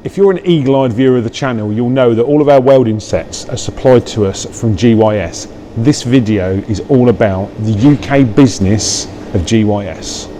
If you're an eagle-eyed viewer of the channel, you'll know that all of our welding sets are supplied to us from GYS. This video is all about the UK business of GYS.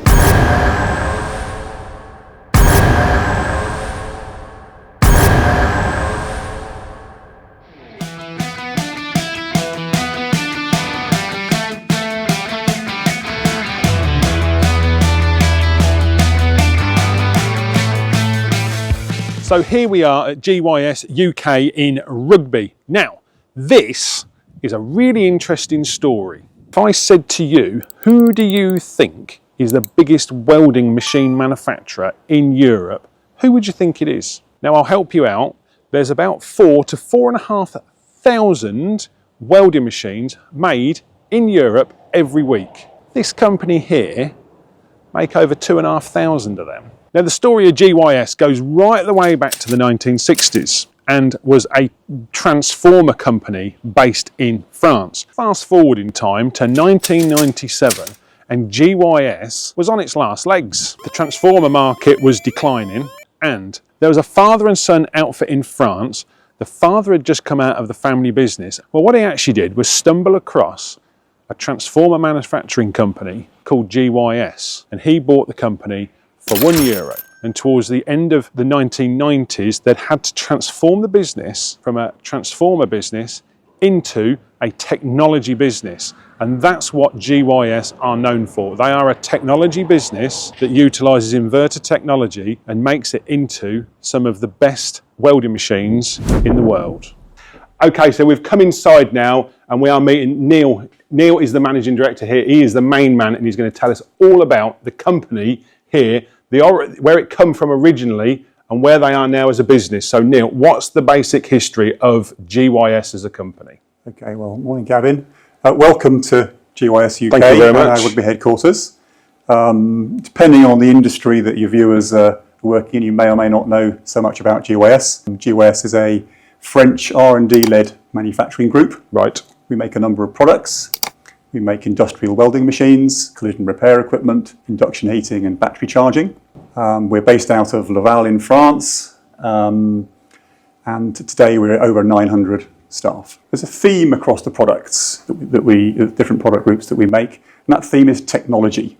So here we are at GYS UK in Rugby. Now, this is a really interesting story. If I said to you, who do you think is the biggest welding machine manufacturer in Europe? Who would you think it is? Now, I'll help you out. There's about 4,000 to 4,500 welding machines made in Europe every week. This company here make over 2,500 of them. Now, the story of GYS goes right the way back to the 1960s and was a transformer company based in France. Fast forward in time to 1997 and GYS was on its last legs. The transformer market was declining and there was a father and son outfit in France. The father had just come out of the family business. Well, what he actually did was stumble across a transformer manufacturing company called GYS, and he bought the company for €1. And towards the end of the 1990s, they'd had to transform the business from a transformer business into a technology business. And that's what GYS are known for. They are a technology business that utilises inverter technology and makes it into some of the best welding machines in the world. Okay, so we've come inside now and we are meeting Neil. Neil is the managing director here. He is the main man and he's going to tell us all about the company here, where it come from originally and where they are now as a business. So Neil, what's the basic history of GYS as a company? Okay, well, morning Gavin. Welcome to GYS UK. Thank you very much. Our Rugby headquarters. Depending on the industry that your viewers are working in, you may or may not know so much about GYS. GYS is a French R&D led manufacturing group. Right. We make a number of products. We make industrial welding machines, collision repair equipment, induction heating and battery charging. We're based out of Laval in France, and today we're over 900 staff. There's a theme across the products different product groups that we make, and that theme is technology.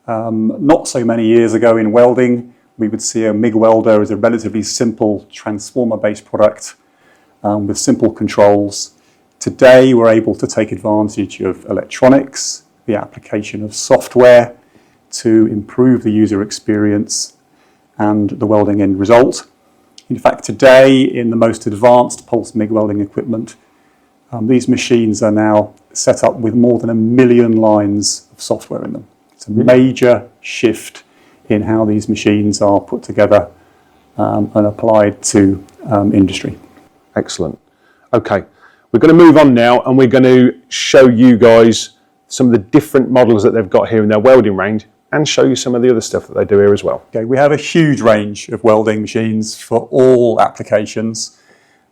Not so many years ago in welding, we would see a MIG welder as a relatively simple transformer-based product with simple controls. Today, we're able to take advantage of electronics, the application of software to improve the user experience and the welding end result. In fact, today, in the most advanced pulse MIG welding equipment, these machines are now set up with more than 1 million lines of software in them. It's a major shift in how these machines are put together and applied to industry. Excellent. Okay. We're going to move on now and we're going to show you guys some of the different models that they've got here in their welding range and show you some of the other stuff that they do here as well. Okay, we have a huge range of welding machines for all applications.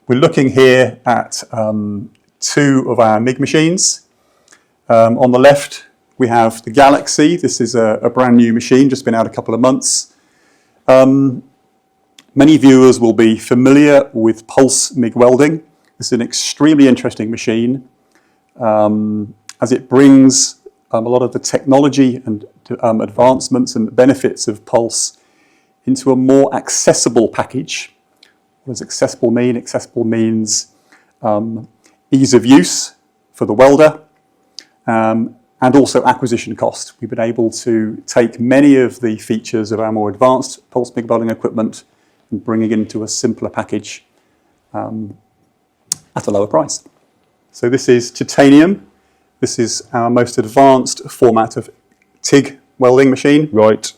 We're looking here at 2 of our MIG machines. On the left, we have the Galaxy. This is a brand new machine, just been out a couple of months. Many viewers will be familiar with pulse MIG welding. It's an extremely interesting machine as it brings a lot of the technology and advancements and benefits of pulse into a more accessible package. What does accessible mean? Accessible means ease of use for the welder and also acquisition cost. We've been able to take many of the features of our more advanced pulse MIG welding equipment and bring it into a simpler package at a lower price. So this is titanium. This is our most advanced format of TIG welding machine. Right.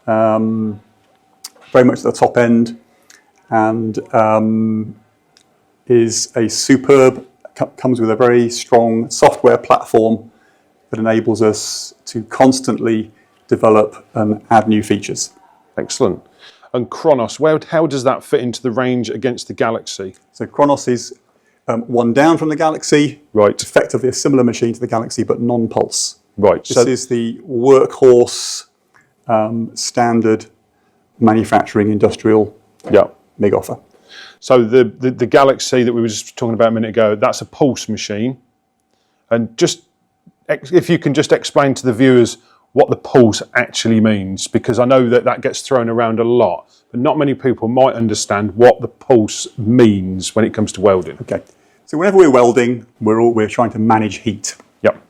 Very much at the top end and is a superb, comes with a very strong software platform that enables us to constantly develop and add new features. Excellent. And Kronos, how does that fit into the range against the Galaxy? So Kronos is one down from the Galaxy. Right. Effectively a similar machine to the Galaxy, but non-pulse. Right. This is the workhorse standard manufacturing industrial MIG offer. So the Galaxy that we were just talking about a minute ago, that's a pulse machine. And just if you can just explain to the viewers what the pulse actually means, because I know that gets thrown around a lot, but not many people might understand what the pulse means when it comes to welding. Okay, so whenever we're welding, we're trying to manage heat. Yep.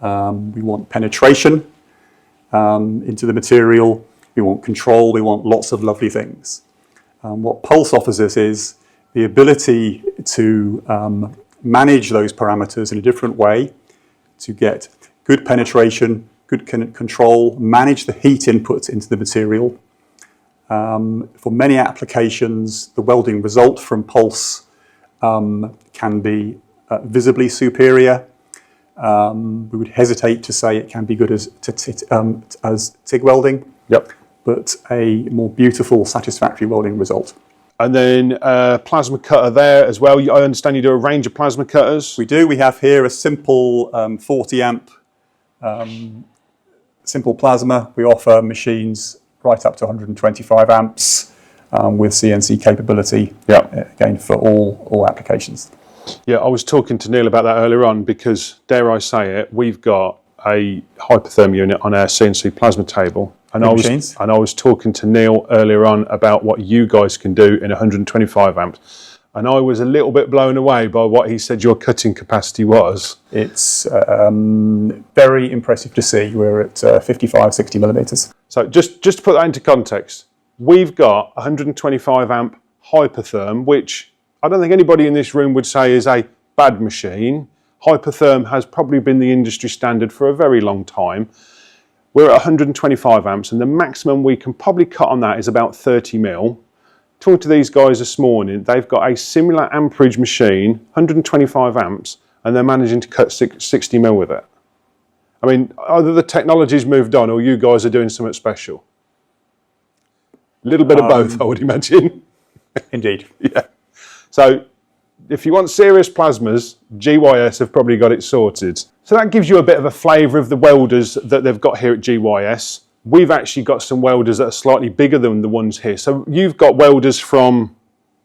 We want penetration into the material. We want control. We want lots of lovely things. What pulse offers us is the ability to manage those parameters in a different way, to get good penetration, good control, manage the heat input into the material. For many applications, the welding result from pulse can be visibly superior. We would hesitate to say it can be good as TIG welding. Yep. But a more beautiful, satisfactory welding result. And then plasma cutter there as well. I understand you do a range of plasma cutters. We do. We have here a simple 40 amp simple plasma. We offer machines right up to 125 amps with CNC capability. Yeah. Again, for all applications. Yeah, I was talking to Neil about that earlier on because, dare I say it, we've got a hypertherm unit on our CNC plasma table. And I was talking to Neil earlier on about what you guys can do in 125 amps. And I was a little bit blown away by what he said your cutting capacity was. It's very impressive to see. We're at 55, 60 millimeters. So just to put that into context, we've got 125 amp hypertherm, which I don't think anybody in this room would say is a bad machine. Hypertherm has probably been the industry standard for a very long time. We're at 125 amps, and the maximum we can probably cut on that is about 30 mil. Talking to these guys this morning, they've got a similar amperage machine, 125 amps, and they're managing to cut 60 mil with it. I mean, either the technology's moved on or you guys are doing something special. A little bit of both, I would imagine. Indeed. Yeah. So if you want serious plasmas, GYS have probably got it sorted. So that gives you a bit of a flavour of the welders that they've got here at GYS. We've actually got some welders that are slightly bigger than the ones here. So you've got welders from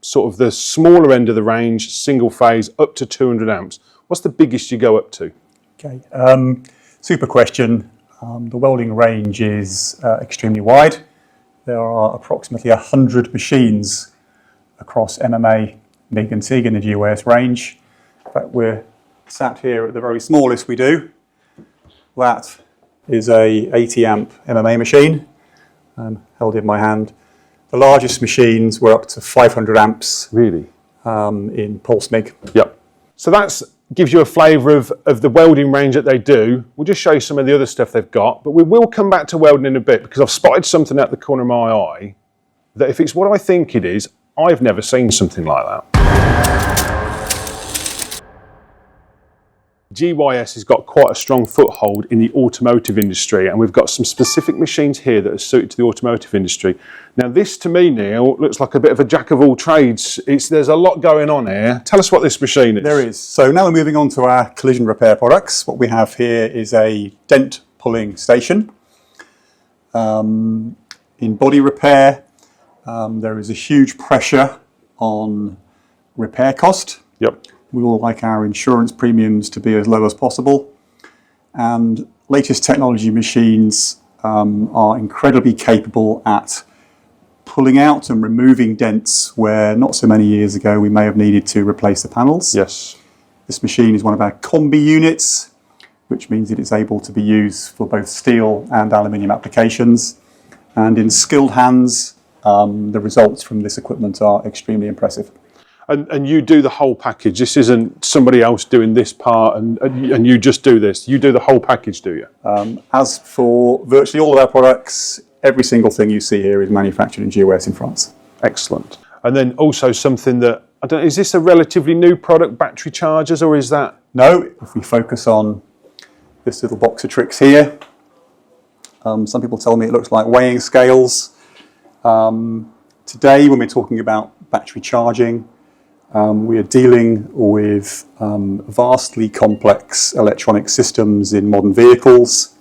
sort of the smaller end of the range, single phase, up to 200 amps. What's the biggest you go up to? Okay, super question. The welding range is extremely wide. There are approximately 100 machines across MMA, MIG and TIG in the GYS range. In fact, we're sat here at the very smallest we do. That is a 80 amp MMA machine, held in my hand. The largest machines were up to 500 amps. Really? In pulse MIG. Yep. So that gives you a flavour of the welding range that they do. We'll just show you some of the other stuff they've got, but we will come back to welding in a bit because I've spotted something out the corner of my eye that if it's what I think it is, I've never seen something like that. GYS has got quite a strong foothold in the automotive industry, and we've got some specific machines here that are suited to the automotive industry. Now this to me, Neil, looks like a bit of a jack of all trades. There's a lot going on here. Tell us what this machine is. There is. So now we're moving on to our collision repair products. What we have here is a dent pulling station. In body repair, there is a huge pressure on repair cost. Yep. We all like our insurance premiums to be as low as possible. And latest technology machines are incredibly capable at pulling out and removing dents where not so many years ago we may have needed to replace the panels. Yes. This machine is one of our combi units, which means it is able to be used for both steel and aluminium applications. And in skilled hands, the results from this equipment are extremely impressive. And you do the whole package. This isn't somebody else doing this part and you just do this. You do the whole package, do you? As for virtually all of our products, every single thing you see here is manufactured in GYS in France. Excellent. And then also something that, I don't know, is this a relatively new product, battery chargers, or is that? No, if we focus on this little box of tricks here, some people tell me it looks like weighing scales. Today, when we're talking about battery charging, we are dealing with vastly complex electronic systems in modern vehicles,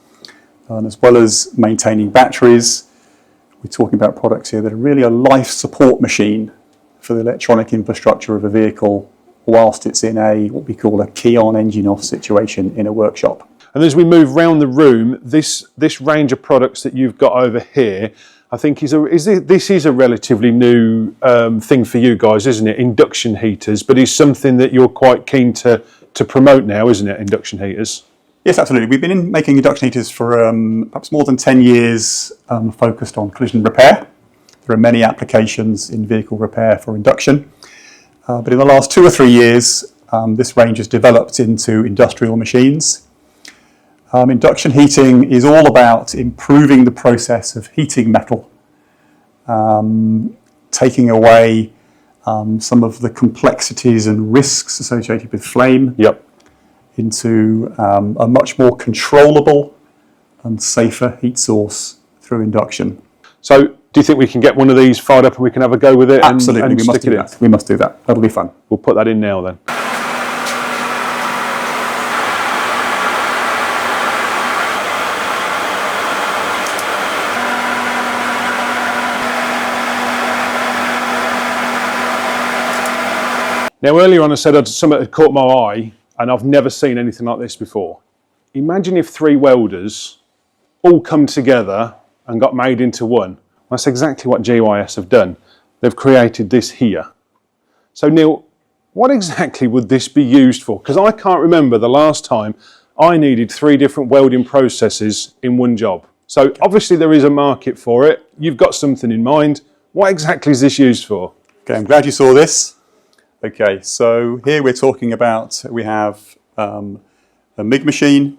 and as well as maintaining batteries, we're talking about products here that are really a life support machine for the electronic infrastructure of a vehicle whilst it's in what we call a key-on engine-off situation in a workshop. And as we move around the room, this range of products that you've got over here, I think this is a relatively new thing for you guys, isn't it? Induction heaters, but it's something that you're quite keen to promote now, isn't it? Induction heaters. Yes, absolutely. We've been making induction heaters for perhaps more than 10 years, focused on collision repair. There are many applications in vehicle repair for induction. But in the last 2 or 3 years, this range has developed into industrial machines. Induction heating is all about improving the process of heating metal, taking away some of the complexities and risks associated with flame. Yep. Into a much more controllable and safer heat source through induction. So, do you think we can get one of these fired up and we can have a go with it? Absolutely, and we must do that. We must do that. That'll be fun. We'll put that in now then. Now, earlier on I said something had caught my eye, and I've never seen anything like this before. Imagine if 3 welders all come together and got made into one. That's exactly what GYS have done. They've created this here. So Neil, what exactly would this be used for? Because I can't remember the last time I needed 3 different welding processes in one job. So obviously there is a market for it. You've got something in mind. What exactly is this used for? Okay, I'm glad you saw this. Okay, so here we're talking about, we have a MIG machine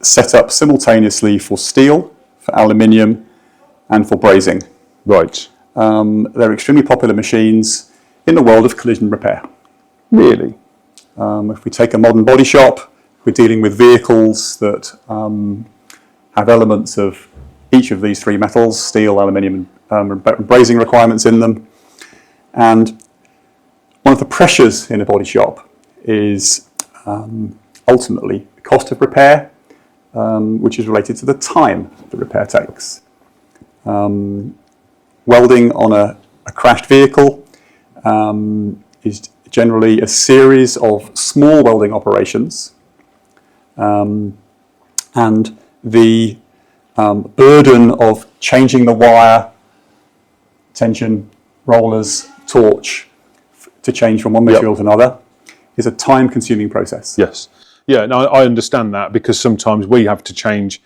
set up simultaneously for steel, for aluminium, and for brazing. Right. They're extremely popular machines in the world of collision repair. Really? If we take a modern body shop, we're dealing with vehicles that have elements of each of these 3 metals, steel, aluminium, and brazing requirements in them. And one of the pressures in a body shop is ultimately the cost of repair, which is related to the time the repair takes. Welding on a crashed vehicle is generally a series of small welding operations, and the burden of changing the wire, tension, rollers, torch to change from one material to another is a time-consuming process. Yes. Yeah, no, I understand that, because sometimes we have to change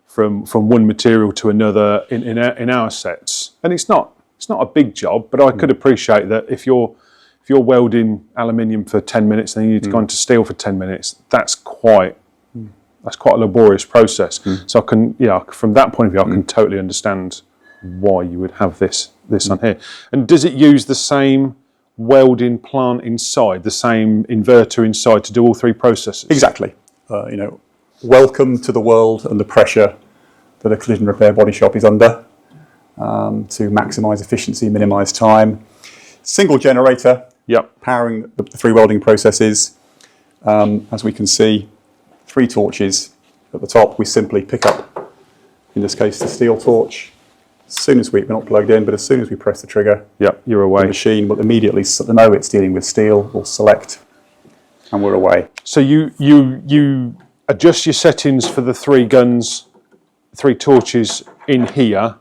from one material to another in our sets, and it's not a big job, but I could appreciate that if you're welding aluminium for 10 minutes and then you need to go into steel for 10 minutes, that's quite a laborious process. So I can, from that point of view, I can totally understand why you would have this on here. And does it use the same welding plant inside, the same inverter inside to do all 3 processes? Exactly. Welcome to the world and the pressure that a collision repair body shop is under to maximise efficiency, minimise time. Single generator, powering the 3 welding processes. As we can see, 3 torches at the top. We simply pick up, in this case, the steel torch. As soon as we're not plugged in, but as soon as we press the trigger, you're away. The machine will immediately know it's dealing with steel, will select, and we're away. So you adjust your settings for the 3 guns, 3 torches in here,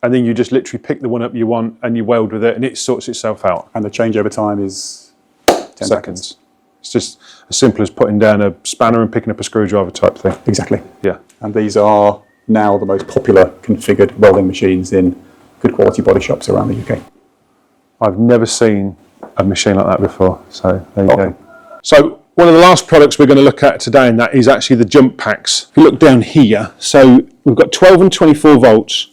and then you just literally pick the one up you want and you weld with it, and it sorts itself out. And the changeover time is 10 seconds. It's just as simple as putting down a spanner and picking up a screwdriver type thing. Exactly. Yeah. And these are now the most popular configured welding machines in good quality body shops around the UK. I've never seen a machine like that before, so there you go. So one of the last products we're going to look at today, and that is actually the jump packs. If you look down here, so we've got 12 and 24 volts.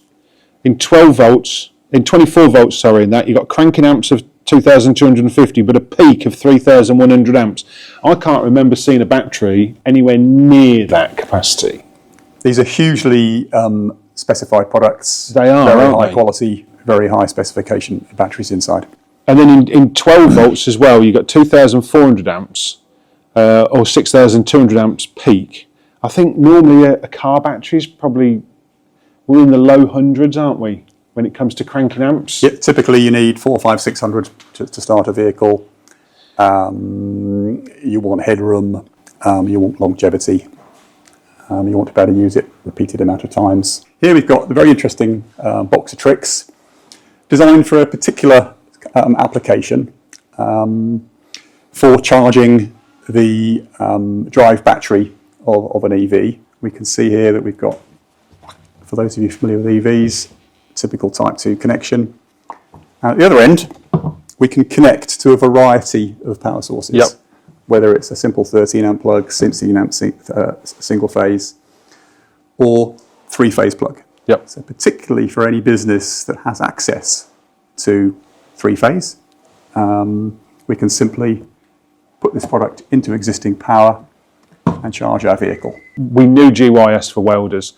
In 24 volts, sorry, in that you've got cranking amps of 2,250, but a peak of 3,100 amps. I can't remember seeing a battery anywhere near that capacity. These are hugely specified products. They are, very aren't high they? Quality, very high specification batteries inside. And then in 12 volts as well, you've got 2,400 amps or 6,200 amps peak. I think normally a car battery is probably, we're in the low hundreds, aren't we? when it comes to cranking amps? Yeah, typically you need 400, 500, 600 to start a vehicle. You want headroom, you want longevity, you want to be able to use it repeated amount of times. Here we've got the very interesting box of tricks designed for a particular application for charging the drive battery of an EV. We can see here that we've got, for those of you familiar with EVs, typical Type 2 connection. At the other end, we can connect to a variety of power sources, yep. whether it's a simple 13 amp plug, 16 amp single phase, or 3-phase plug. Yep. So particularly for any business that has access to 3-phase, we can simply put this product into existing power and charge our vehicle. We knew GYS for welders,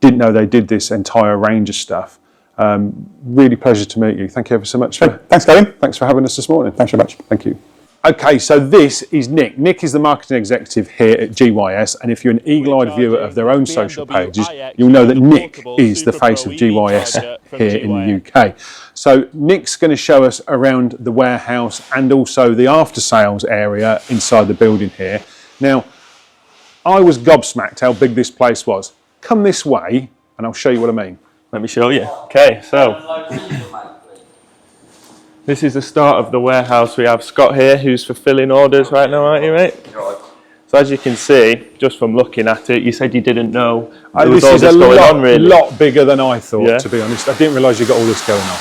didn't know they did this entire range of stuff. Really pleasure to meet you. Thank you ever so much. Thanks, Gavin. Thanks for having us this morning. Thanks very much. Thank you. Okay, so this is Nick. Nick is the marketing executive here at GYS, and if you're an eagle-eyed viewer of their own social pages, you'll know that Nick is the face of GYS here in the UK. So Nick's going to show us around the warehouse and also the after-sales area inside the building here. Now, I was gobsmacked how big this place was. Come this way, and I'll show you what I mean. Let me show you. Okay, so this is the start of the warehouse. We have Scott here who's fulfilling orders right now, aren't you, mate? So as you can see, just from looking at it, you said you didn't know there was all this going on, really. This is a lot bigger than I thought, to be honest. I didn't realise you got all this going on.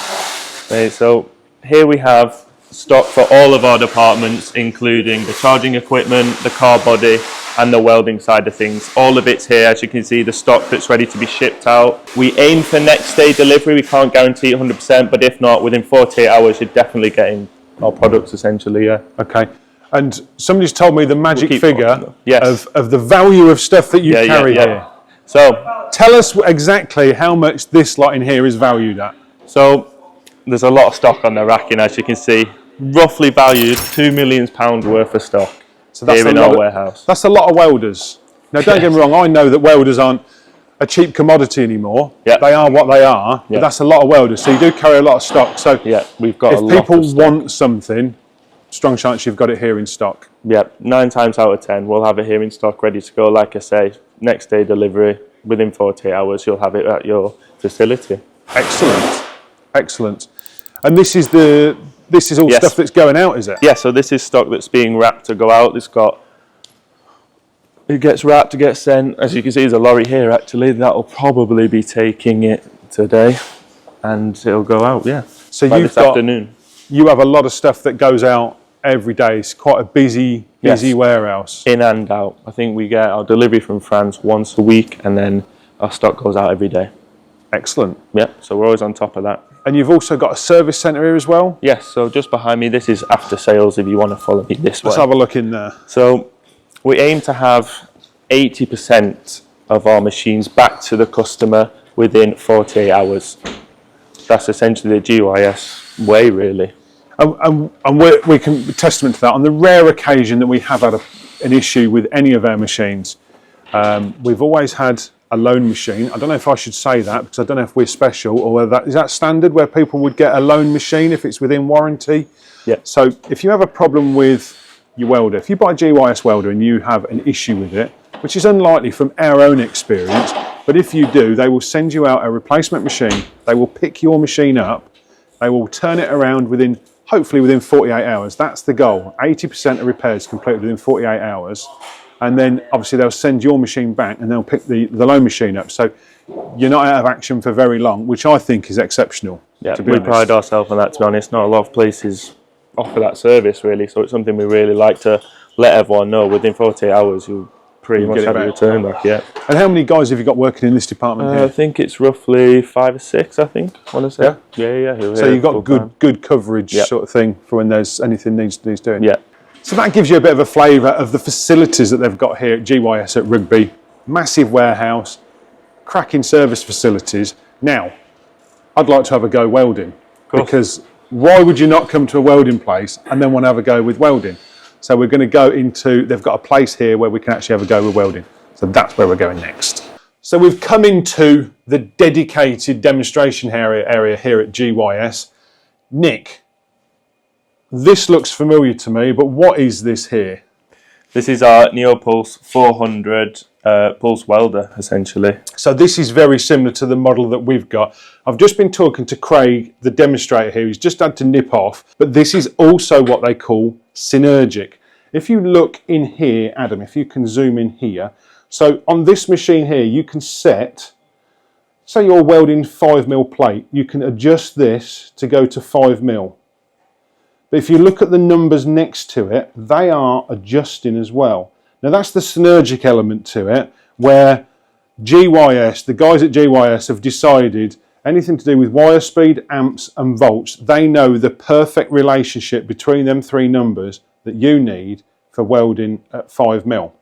Okay, so here we have stock for all of our departments, including the charging equipment, the car body, and the welding side of things. All of it's here. As you can see, the stock that's ready to be shipped out. We aim for next day delivery. We can't guarantee it 100%, but if not, within 48 hours, you're definitely getting our products, essentially, yeah. Okay. And somebody's told me the magic figure yes. of the value of stuff that you carry here. So tell us exactly how much this lot in here is valued at. So there's a lot of stock on the racking, as you can see. Roughly valued £2 million worth of stock. So that's here in our warehouse. That's a lot of welders. Now, don't get me wrong, I know that welders aren't a cheap commodity anymore. Yep. They are what they are, but that's a lot of welders. So you do carry a lot of stock. So we've got if people want something, strong chance you've got it here in stock. Yep, 9 times out of 10, we'll have it here in stock, ready to go. Like I say, next day delivery, within 48 hours, you'll have it at your facility. Excellent, excellent. And this is all stuff that's going out, is it? Yeah, so this is stock that's being wrapped to go out. It gets wrapped, it gets sent. As you can see, there's a lorry here, actually. That'll probably be taking it today, and it'll go out, So this afternoon. You have a lot of stuff that goes out every day. It's quite a busy warehouse. In and out. I think we get our delivery from France once a week, and then our stock goes out every day. Excellent. Yep, so we're always on top of that. And you've also got a service centre here as well? Yes, so just behind me, this is after sales if you want to follow me this way. Let's have a look in there. So we aim to have 80% of our machines back to the customer within 48 hours. That's essentially the GYS way, really. And we can testament to that. On the rare occasion that we have had an issue with any of our machines, we've always had a loan machine. I don't know if I should say that because I don't know if we're special or whether is that standard where people would get a loan machine if it's within warranty. Yeah. So if you have a problem with your welder, if you buy a GYS welder and you have an issue with it, which is unlikely from our own experience, but if you do, they will send you out a replacement machine. They will pick your machine up. They will turn it around hopefully within 48 hours. That's the goal. 80% of repairs completed within 48 hours. And then obviously they'll send your machine back and they'll pick the loan machine up. So you're not out of action for very long, which I think is exceptional. Yeah, we pride ourselves on that, to be honest. Not a lot of places offer that service, really. So it's something we really like to let everyone know. Within 48 hours, you'll pretty much have your return back, And how many guys have you got working in this department here? I think it's roughly 5 or 6, I think, I want to say. Yeah. So you've got good coverage sort of thing for when there's anything needs doing? Yeah. So that gives you a bit of a flavour of the facilities that they've got here at GYS at Rugby. Massive warehouse, cracking service facilities. Now, I'd like to have a go welding, because why would you not come to a welding place and then want to have a go with welding? So we're going to go into, they've got a place here where we can actually have a go with welding. So that's where we're going next. So we've come into the dedicated demonstration area here at GYS. Nick, this looks familiar to me, but what is this here? This is our Neopulse 400 pulse welder, essentially. So this is very similar to the model that we've got. I've just been talking to Craig, the demonstrator here. He's just had to nip off, but this is also what they call synergic. If you look in here, Adam, if you can zoom in here. So on this machine here, you can set, say you're welding 5mm plate, you can adjust this to go to 5mm. But if you look at the numbers next to it, they are adjusting as well. Now that's the synergic element to it, where GYS, the guys at GYS have decided anything to do with wire speed, amps and volts, they know the perfect relationship between them three numbers that you need for welding at 5mm.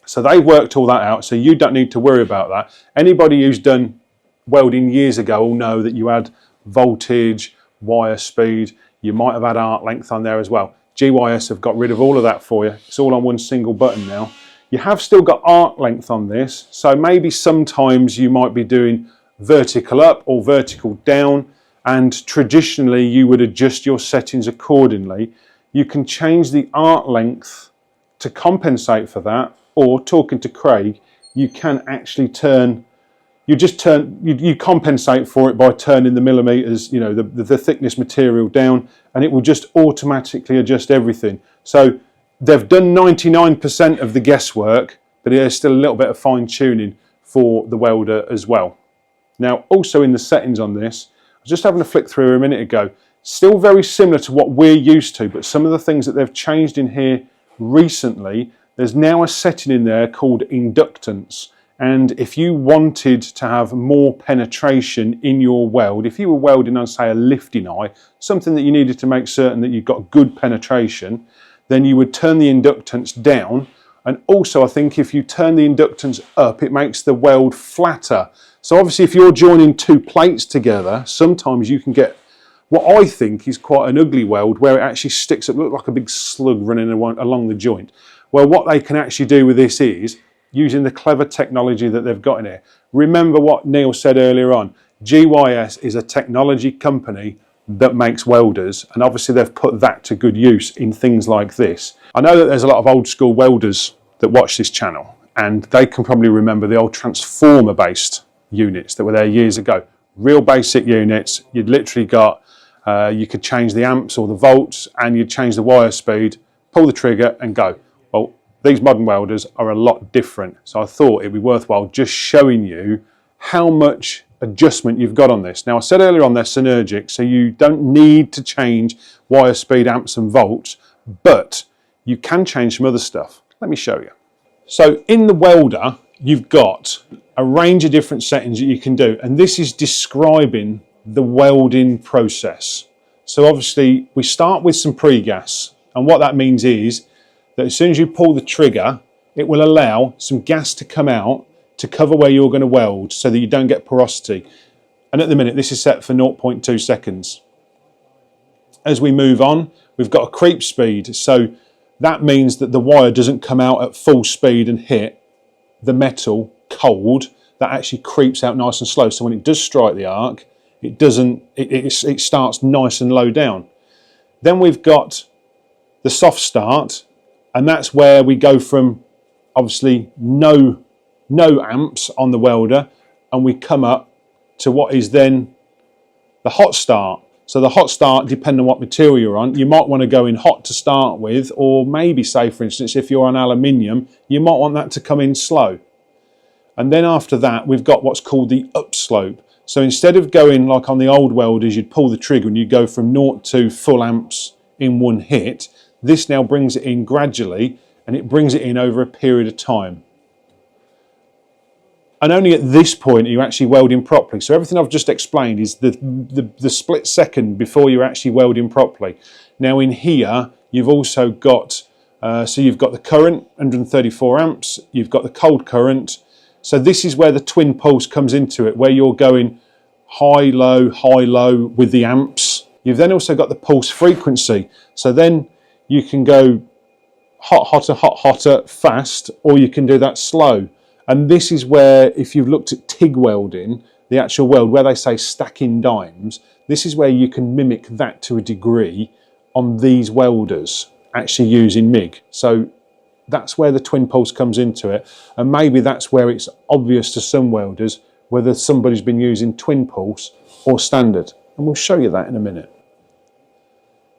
So they've worked all that out, so you don't need to worry about that. Anybody who's done welding years ago will know that you had voltage, wire speed, you might have had arc length on there as well. GYS have got rid of all of that for you. It's all on one single button now. You have still got arc length on this, so maybe sometimes you might be doing vertical up or vertical down, and traditionally you would adjust your settings accordingly. You can change the arc length to compensate for that, or talking to Craig, you can actually turn, you compensate for it by turning the millimeters, you know, the thickness material down, and it will just automatically adjust everything. So they've done 99% of the guesswork, but there's still a little bit of fine tuning for the welder as well. Now, also in the settings on this, I was just having a flick through a minute ago, still very similar to what we're used to, but some of the things that they've changed in here recently, there's now a setting in there called inductance. And if you wanted to have more penetration in your weld, if you were welding on, say, a lifting eye, something that you needed to make certain that you've got good penetration, then you would turn the inductance down. And also, I think if you turn the inductance up, it makes the weld flatter. So obviously, if you're joining two plates together, sometimes you can get what I think is quite an ugly weld where it actually sticks up, look like a big slug running along the joint. Well, what they can actually do with this is, using the clever technology that they've got in here. Remember what Neil said earlier on, GYS is a technology company that makes welders, and obviously they've put that to good use in things like this. I know that there's a lot of old school welders that watch this channel, and they can probably remember the old transformer based units that were there years ago. Real basic units, you'd literally got, you could change the amps or the volts, and you'd change the wire speed, pull the trigger and go. Well, these modern welders are a lot different, so I thought it'd be worthwhile just showing you how much adjustment you've got on this. Now, I said earlier on they're synergic, so you don't need to change wire speed, amps and volts, but you can change some other stuff. Let me show you. So in the welder, you've got a range of different settings that you can do, and this is describing the welding process. So obviously we start with some pre-gas, and what that means is that as soon as you pull the trigger, it will allow some gas to come out to cover where you're going to weld so that you don't get porosity. And at the minute, this is set for 0.2 seconds. As we move on, we've got a creep speed. So that means that the wire doesn't come out at full speed and hit the metal cold. That actually creeps out nice and slow. So when it does strike the arc, it starts nice and low down. Then we've got the soft start, and that's where we go from obviously no amps on the welder, and we come up to what is then the hot start. So the hot start, depending on what material you're on, you might want to go in hot to start with, or maybe, say for instance, if you're on aluminium, you might want that to come in slow. And then after that, we've got what's called the upslope. So instead of going like on the old welders, you'd pull the trigger and you go from 0 to full amps in one hit. This now brings it in gradually, and it brings it in over a period of time. And only at this point are you actually welding properly. So everything I've just explained is the split second before you're actually welding properly. Now in here, you've also got, so you've got the current, 134 amps, you've got the cold current. So this is where the twin pulse comes into it, where you're going high, low with the amps. You've then also got the pulse frequency. So then you can go hot, hotter, fast, or you can do that slow. And this is where, if you've looked at TIG welding, the actual weld where they say stacking dimes, this is where you can mimic that to a degree on these welders actually using MIG. So that's where the twin pulse comes into it, and maybe that's where it's obvious to some welders whether somebody's been using twin pulse or standard, and we'll show you that in a minute.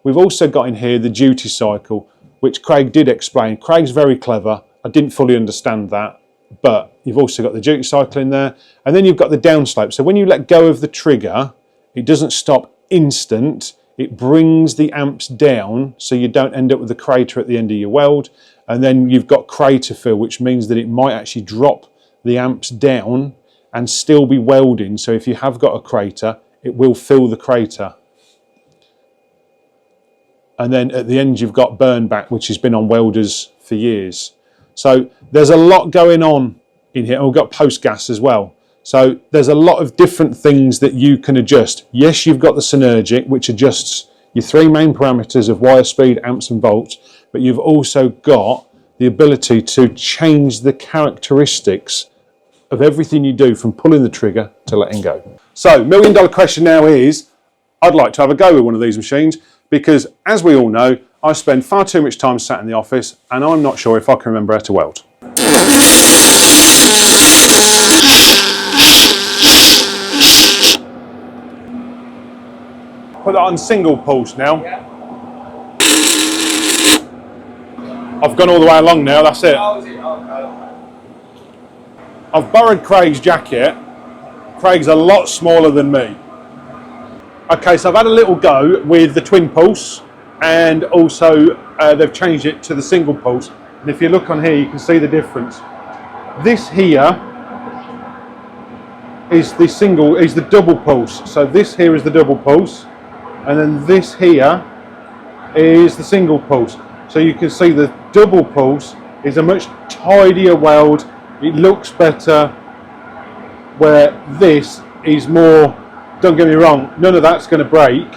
We've also got in here the duty cycle, which Craig did explain. Craig's very clever. I didn't fully understand that, but you've also got the duty cycle in there, and then you've got the downslope. So when you let go of the trigger, it doesn't stop instant. It brings the amps down so you don't end up with a crater at the end of your weld. And then you've got crater fill, which means that it might actually drop the amps down and still be welding. So if you have got a crater, it will fill the crater. And then at the end you've got burn back, which has been on welders for years. So there's a lot going on in here. And we've got post gas as well. So there's a lot of different things that you can adjust. Yes, you've got the synergic, which adjusts your three main parameters of wire speed, amps and volts, but you've also got the ability to change the characteristics of everything you do from pulling the trigger to letting go. So, $1 million question now is, I'd like to have a go with one of these machines, because as we all know, I spend far too much time sat in the office and I'm not sure if I can remember how to weld. Put that on single pulse now. Yeah. I've gone all the way along now, that's it. Oh, is it? Okay. I've borrowed Craig's jacket. Craig's a lot smaller than me. Okay, so I've had a little go with the twin pulse, and also they've changed it to the single pulse. And if you look on here, you can see the difference. This here is the double pulse. So this here is the double pulse, and then this here is the single pulse. So you can see the double pulse is a much tidier weld. It looks better, where this is more, don't get me wrong, none of that's going to break,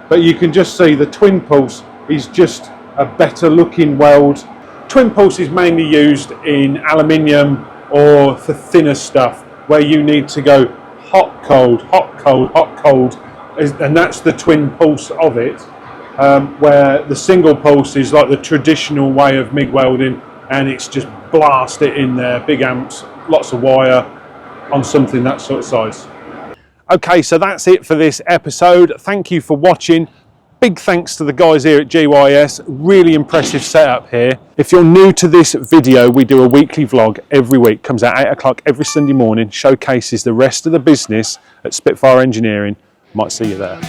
but you can just see the twin pulse is just a better looking weld. Twin pulse is mainly used in aluminium or for thinner stuff, where you need to go hot, cold, hot, cold, hot, cold, and that's the twin pulse of it. Where the single pulse is like the traditional way of MIG welding, and it's just blast it in there, big amps, lots of wire on something that sort of size. Okay, so that's it for this episode. Thank you for watching. Big thanks to the guys here at GYS. Really impressive setup here. If you're new to this video, we do a weekly vlog every week. Comes out 8 o'clock every Sunday morning. Showcases the rest of the business at Spitfire Engineering. Might see you there.